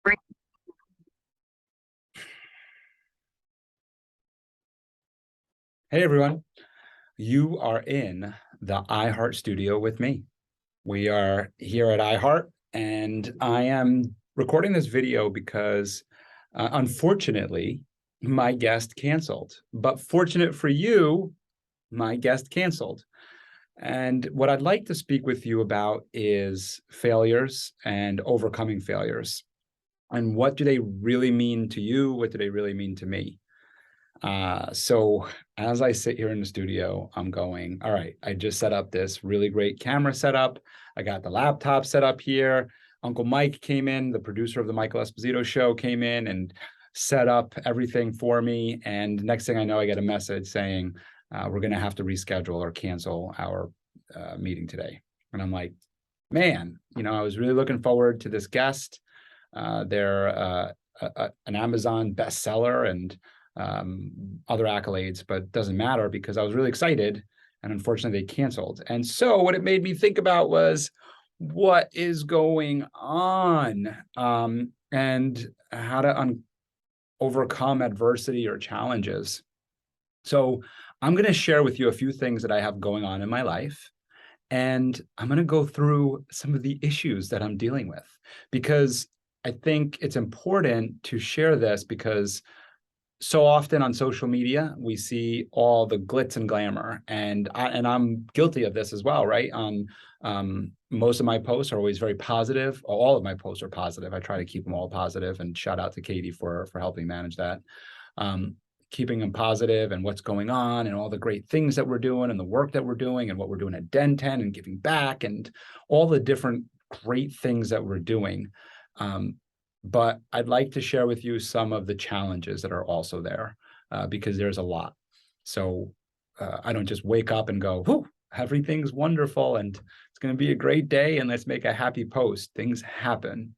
Hey everyone, you are in the iHeart studio with me. We are here at iHeart, and I am recording this video because unfortunately, my guest canceled. But fortunate for you, my guest canceled. And what I'd like to speak with you about is failures and overcoming failures. And what do they really mean to you? What do they really mean to me? So as I sit here in the studio, I'm going, all right, I just set up this really great camera setup. I got the laptop set up here. Uncle Mike came in, the producer of the Michael Esposito Show came in and set up everything for me. And next thing I know, I get a message saying, we're going to have to reschedule or cancel our meeting today. And I'm like, man, I was really looking forward to this guest. They're an Amazon bestseller and other accolades, but it doesn't matter because I was really excited, and unfortunately they canceled. And so what it made me think about was what is going on, and how to overcome adversity or challenges. So I'm going to share with you a few things that I have going on in my life, and I'm going to go through some of the issues that I'm dealing with, because I think it's important to share this because so often on social media, we see all the glitz and glamour, and I'm guilty of this as well, right? Most of my posts are always very positive. All of my posts are positive. I try to keep them all positive, and shout out to Katie for helping manage that. Keeping them positive and what's going on and all the great things that we're doing and the work that we're doing and what we're doing at Den 10 and giving back and all the different great things that we're doing. But I'd like to share with you some of the challenges that are also there, because there's a lot. So I don't just wake up and go, whoo, everything's wonderful and it's going to be a great day and let's make a happy post. Things happen.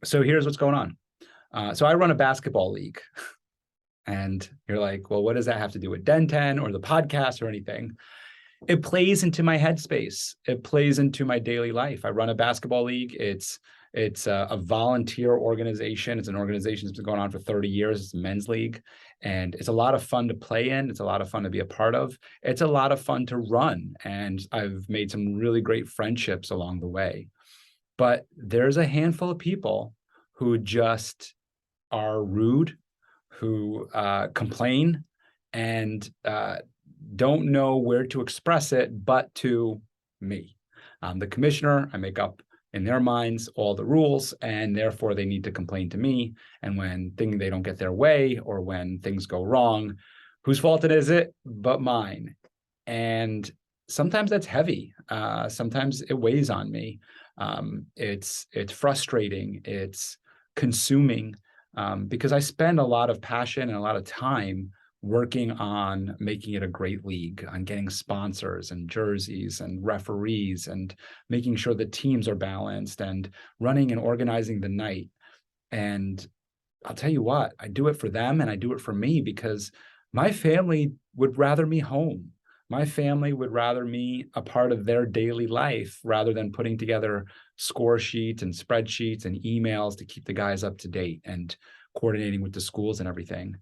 So here's what's going on. So I run a basketball league. And you're like, well, what does that have to do with Den 10 or the podcast or anything? It plays into my headspace. It plays into my daily life. I run a basketball league. It's a volunteer organization. It's an organization that's been going on for 30 years. It's a men's league. And it's a lot of fun to play in. It's a lot of fun to be a part of. It's a lot of fun to run. And I've made some really great friendships along the way. But there's a handful of people who just are rude, who complain, and don't know where to express it but to me. I'm the commissioner. I make up in their minds all the rules, and therefore they need to complain to me. And when they don't get their way or when things go wrong, whose fault is it but mine? And sometimes that's heavy. Sometimes it weighs on me. It's frustrating. It's consuming, because I spend a lot of passion and a lot of time working on making it a great league, on getting sponsors and jerseys and referees and making sure the teams are balanced and running and organizing the night. And I'll tell you what, I do it for them and I do it for me because my family would rather me home. My family would rather me a part of their daily life rather than putting together score sheets and spreadsheets and emails to keep the guys up to date and coordinating with the schools and everything.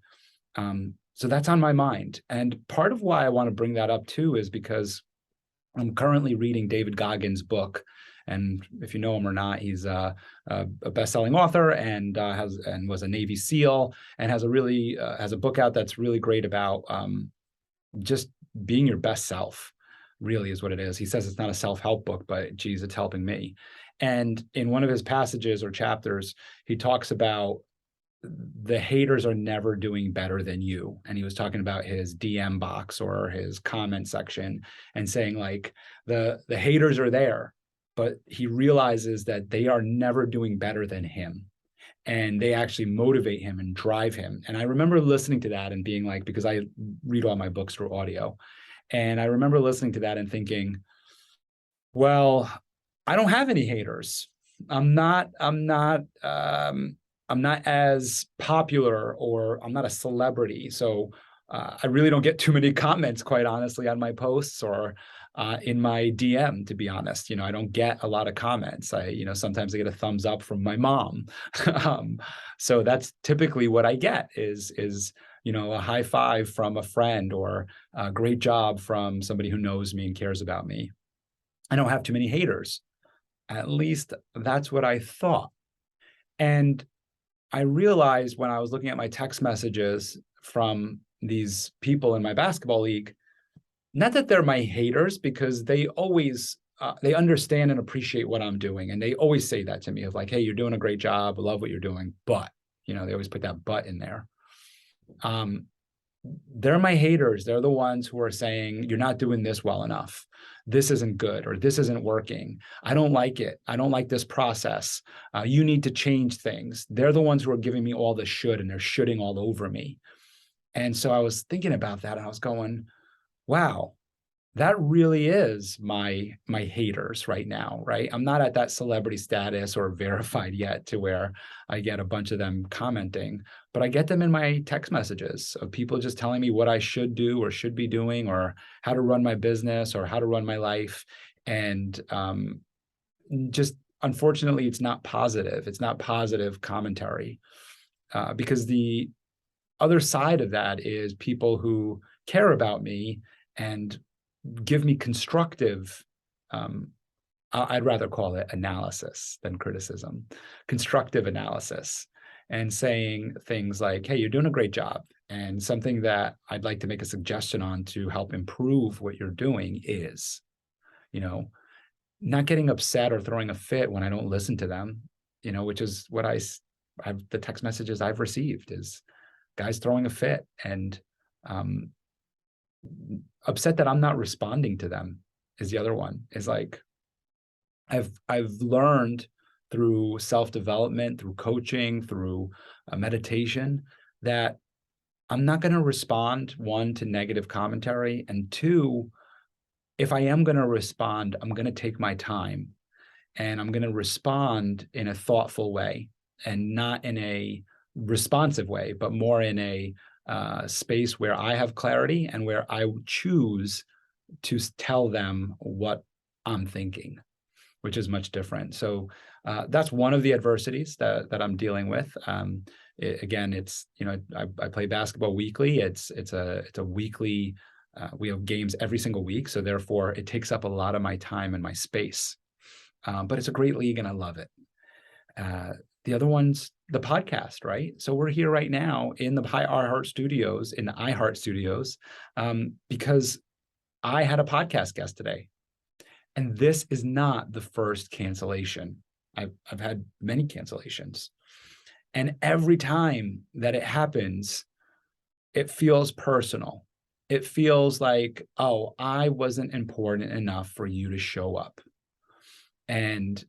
So that's on my mind. And part of why I want to bring that up too is because I'm currently reading David Goggins' book. And if you know him or not, he's a best-selling author and was a Navy SEAL and has a book out that's really great about just being your best self, really is what it is. He says it's not a self-help book, but geez, it's helping me. And in one of his passages or chapters, he talks about the haters are never doing better than you. And he was talking about his DM box or his comment section and saying like the haters are there, but he realizes that they are never doing better than him. And they actually motivate him and drive him. And I remember listening to that and being like, because I read all my books through audio. And I remember listening to that and thinking, well, I don't have any haters. I'm not as popular, or I'm not a celebrity. So I really don't get too many comments, quite honestly, on my posts, or in my DM, to be honest. I don't get a lot of comments. Sometimes I get a thumbs up from my mom. So that's typically what I get is a high five from a friend, or a great job from somebody who knows me and cares about me. I don't have too many haters. At least that's what I thought. And I realized when I was looking at my text messages from these people in my basketball league, not that they're my haters, because they always they understand and appreciate what I'm doing, and they always say that to me of like, hey, you're doing a great job, I love what you're doing, but they always put that but in there. They're my haters. They're the ones who are saying, you're not doing this well enough, this isn't good, or this isn't working, I don't like it, I don't like this process, you need to change things. They're the ones who are giving me all the should, and they're shooting all over me. And so I was thinking about that, and I was going, wow, that really is my haters right now, right? I'm not at that celebrity status or verified yet to where I get a bunch of them commenting, but I get them in my text messages of people just telling me what I should do or should be doing, or how to run my business or how to run my life. And just unfortunately, it's not positive. It's not positive commentary, because the other side of that is people who care about me and give me constructive, I'd rather call it analysis than criticism, constructive analysis, and saying things like, hey, you're doing a great job. And something that I'd like to make a suggestion on to help improve what you're doing is, not getting upset or throwing a fit when I don't listen to them, which is what the text messages I've received is guys throwing a fit and upset that I'm not responding to them is the other one. Is like, I've learned through self-development, through coaching, through meditation, that I'm not going to respond, one, to negative commentary, and two, if I am going to respond, I'm going to take my time, and I'm going to respond in a thoughtful way, and not in a responsive way, but more in a space where I have clarity and where I choose to tell them what I'm thinking, which is much different. So that's one of the adversities that I'm dealing with. Again, it's, I play basketball weekly. It's a weekly, we have games every single week. So therefore it takes up a lot of my time and my space. But it's a great league and I love it. The other one's the podcast, right? So we're here right now in the iHeart Studios, because I had a podcast guest today. And this is not the first cancellation. I've had many cancellations. And every time that it happens, it feels personal. It feels like, oh, I wasn't important enough for you to show up. And,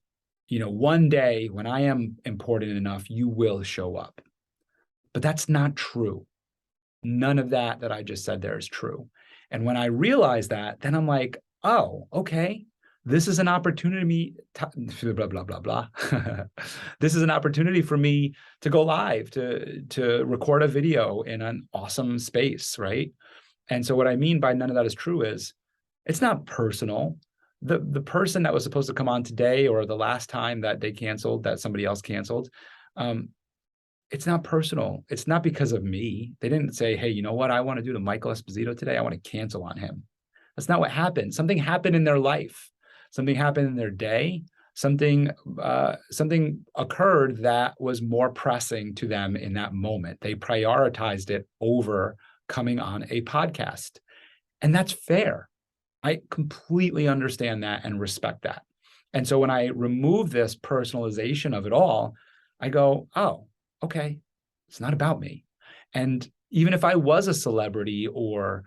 one day when I am important enough, you will show up. But that's not true. None of that I just said there is true. And when I realize that, then I'm like, oh, okay. This is an opportunity, blah, blah, blah, blah. This is an opportunity for me to go live, to record a video in an awesome space, right? And so what I mean by none of that is true is it's not personal. The person that was supposed to come on today, or the last time that they canceled, that somebody else canceled, it's not personal. It's not because of me. They didn't say, hey, you know what I want to do to Michael Esposito today? I want to cancel on him. That's not what happened. Something happened in their life. Something happened in their day. Something occurred that was more pressing to them in that moment. They prioritized it over coming on a podcast. And that's fair. I completely understand that and respect that. And so when I remove this personalization of it all, I go, oh, okay, it's not about me. And even if I was a celebrity or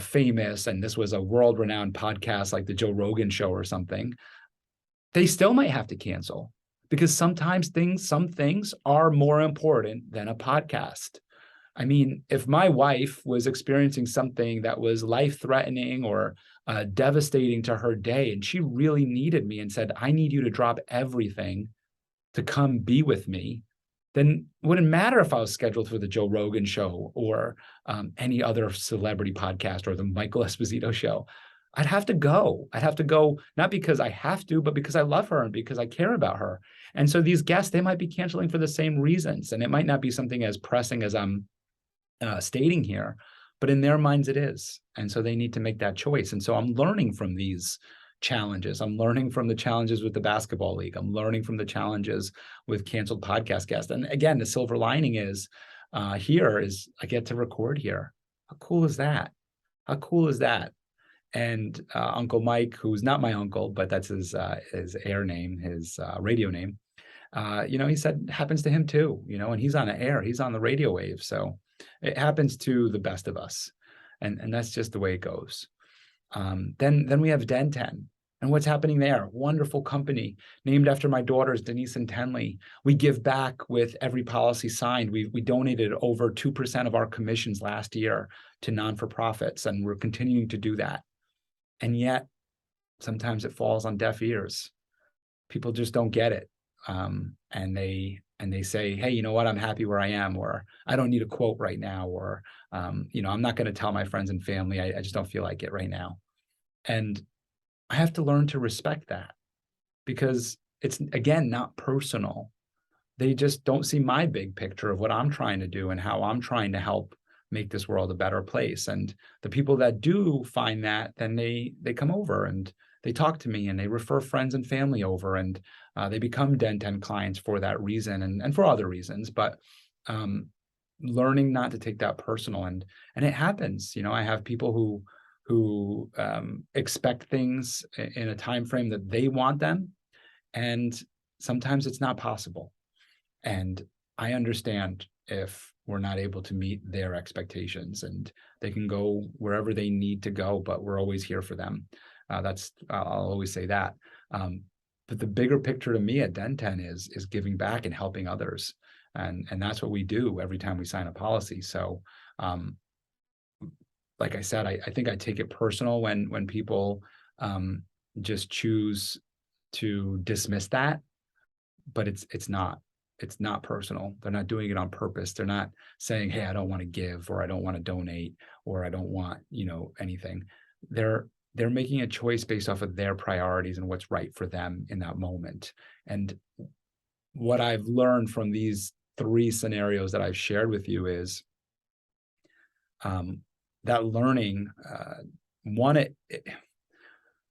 famous, and this was a world-renowned podcast like the Joe Rogan Show or something, they still might have to cancel, because sometimes some things are more important than a podcast. I mean, if my wife was experiencing something that was life-threatening or devastating to her day, and she really needed me and said, I need you to drop everything to come be with me, then it wouldn't matter if I was scheduled for the Joe Rogan Show or any other celebrity podcast or the Michael Esposito Show. I'd have to go. I'd have to go, not because I have to, but because I love her and because I care about her. And so these guests, they might be canceling for the same reasons. And it might not be something as pressing as I'm stating here, but in their minds it is. And so they need to make that choice. And so I'm learning from these challenges. I'm learning from the challenges with the basketball league. I'm learning from the challenges with canceled podcast guests. And again, the silver lining is here is I get to record here. How cool is that? How cool is that? And Uncle Mike, who's not my uncle, but that's his air name, his radio name, he said it happens to him too, and he's on the air, he's on the radio wave. So it happens to the best of us. And that's just the way it goes. Then we have Den 10. And what's happening there? Wonderful company named after my daughters, Denise and Tenley. We give back with every policy signed. We donated over 2% of our commissions last year to non-for-profits, and we're continuing to do that. And yet, sometimes it falls on deaf ears. People just don't get it. And they say, hey, you know what? I'm happy where I am, or I don't need a quote right now, or, I'm not going to tell my friends and family. I just don't feel like it right now. And I have to learn to respect that, because it's, again, not personal. They just don't see my big picture of what I'm trying to do and how I'm trying to help make this world a better place. And the people that do find that, then they come over and they talk to me and they refer friends and family over, and they become Den 10 clients for that reason and for other reasons. But learning not to take that personal, and it happens. I have people who expect things in a time frame that they want them, and sometimes it's not possible. And I understand if we're not able to meet their expectations, and they can go wherever they need to go, but we're always here for them. I'll always say that. But the bigger picture to me at Den 10 is giving back and helping others. And that's what we do every time we sign a policy. So, like I said, I think I take it personal when people just choose to dismiss that, but it's not personal. They're not doing it on purpose. They're not saying, hey, I don't want to give, or I don't want to donate, or I don't want, anything. They're making a choice based off of their priorities and what's right for them in that moment. And what I've learned from these 3 scenarios that I've shared with you is that learning, what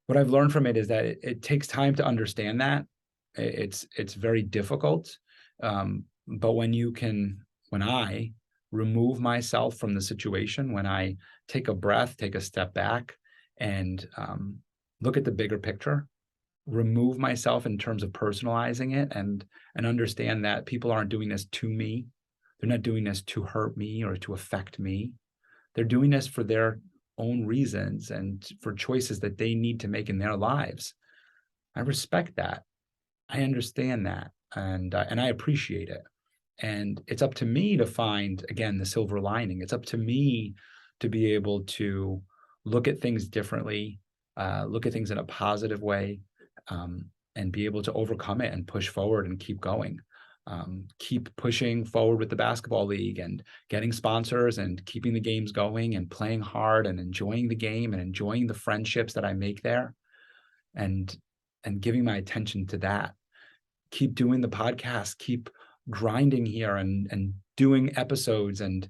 I've learned from it is that it takes time to understand that. It's very difficult. But when I remove myself from the situation, when I take a breath, take a step back, and look at the bigger picture, remove myself in terms of personalizing it, and understand that people aren't doing this to me. They're not doing this to hurt me or to affect me. They're doing this for their own reasons and for choices that they need to make in their lives. I respect that. I understand that. And I appreciate it. And it's up to me to find, again, the silver lining. It's up to me to be able to look at things differently, look at things in a positive way, and be able to overcome it and push forward and keep going. Keep pushing forward with the basketball league and getting sponsors and keeping the games going and playing hard and enjoying the game and enjoying the friendships that I make there, and giving my attention to that. Keep doing the podcast, keep grinding here and doing episodes and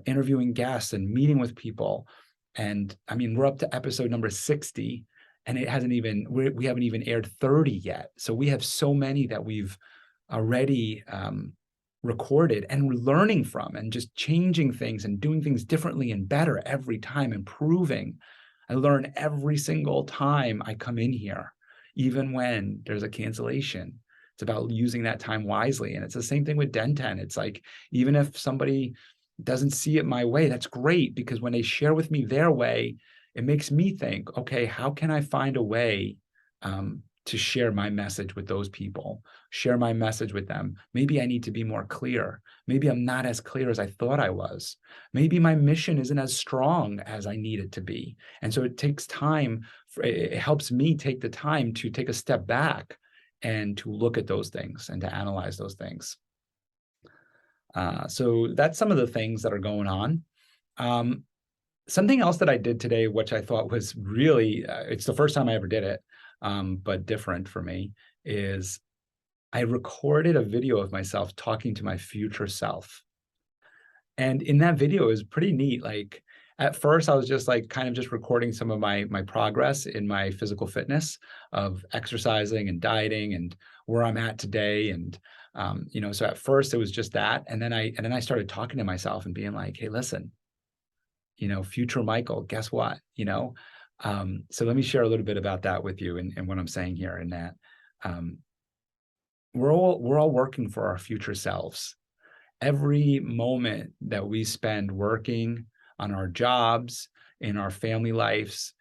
interviewing guests and meeting with people. And I mean, we're up to episode number 60, and we haven't even aired 30 yet. So we have so many that we've already recorded and we're learning from, and just changing things and doing things differently and better every time, improving. I learn every single time I come in here, even when there's a cancellation. It's about using that time wisely. And it's the same thing with Den 10. It's like, even if somebody doesn't see it my way, that's great, because when they share with me their way, it makes me think, okay, how can I find a way to share my message with those people, share my message with them? Maybe I need to be more clear. Maybe I'm not as clear as I thought I was. Maybe my mission isn't as strong as I need it to be. And so it takes time. It helps me take the time to take a step back and to look at those things and to analyze those things. So that's some of the things that are going on. Something else that I did today, which I thought was really, it's the first time I ever did it, but different for me, is I recorded a video of myself talking to my future self. And in that video, it was pretty neat. Like at first, I was just like kind of just recording some of my progress in my physical fitness of exercising and dieting and where I'm at today. And so at first it was just that. And then I started talking to myself and being like, hey, listen, future Michael, guess what? So let me share a little bit about that with you and what I'm saying here, in that um, we're all working for our future selves. Every moment that we spend working on our jobs, in our family lives,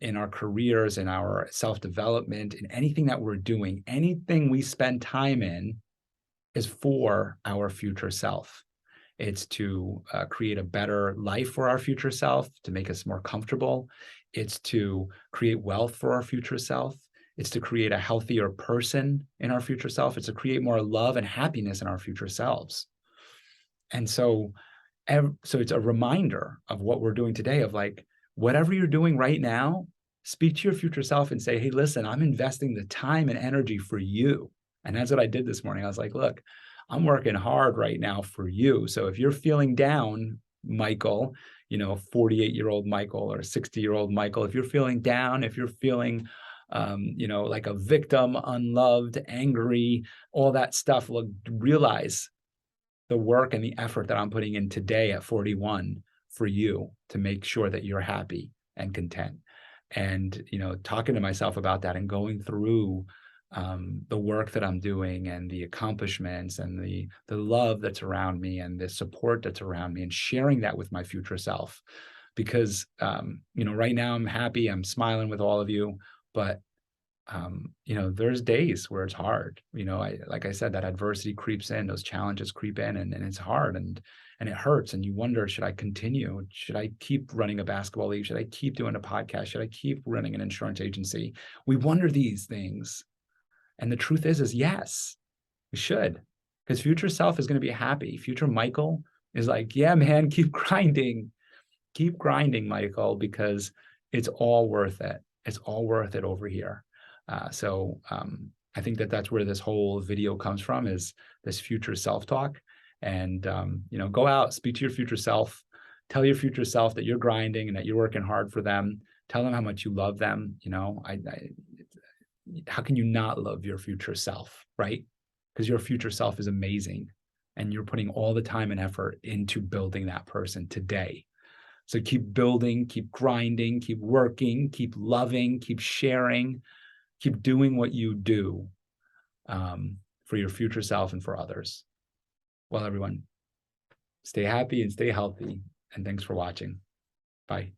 in our careers, in our self-development, in anything that we're doing, anything we spend time in is for our future self. It's to create a better life for our future self, to make us more comfortable. It's to create wealth for our future self. It's to create a healthier person in our future self. It's to create more love and happiness in our future selves. And so it's a reminder of what we're doing today, of like, whatever you're doing right now, speak to your future self and say, hey, listen, I'm investing the time and energy for you. And that's what I did this morning. I was like, look, I'm working hard right now for you. So if you're feeling down, Michael, 48-year-old Michael or 60-year-old Michael, if you're feeling down, if you're feeling like a victim, unloved, angry, all that stuff, look, realize the work and the effort that I'm putting in today at 41 for you to make sure that you're happy and content. And, talking to myself about that and going through the work that I'm doing and the accomplishments and the love that's around me and the support that's around me, and sharing that with my future self. Because, right now I'm happy, I'm smiling with all of you, but there's days where it's hard. Like I said, that adversity creeps in, those challenges creep in, and it's hard and it hurts. And you wonder, should I continue? Should I keep running a basketball league? Should I keep doing a podcast? Should I keep running an insurance agency? We wonder these things. And the truth is yes, we should, because future self is going to be happy. Future Michael is like, yeah, man, keep grinding, Michael, because it's all worth it. It's all worth it over here. So I think that's where this whole video comes from, is this future self-talk. And, go out, speak to your future self, tell your future self that you're grinding and that you're working hard for them. Tell them how much you love them. How can you not love your future self, right? Because your future self is amazing and you're putting all the time and effort into building that person today. So keep building, keep grinding, keep working, keep loving, keep sharing, keep doing what you do for your future self and for others. Well, everyone, stay happy and stay healthy. And thanks for watching. Bye.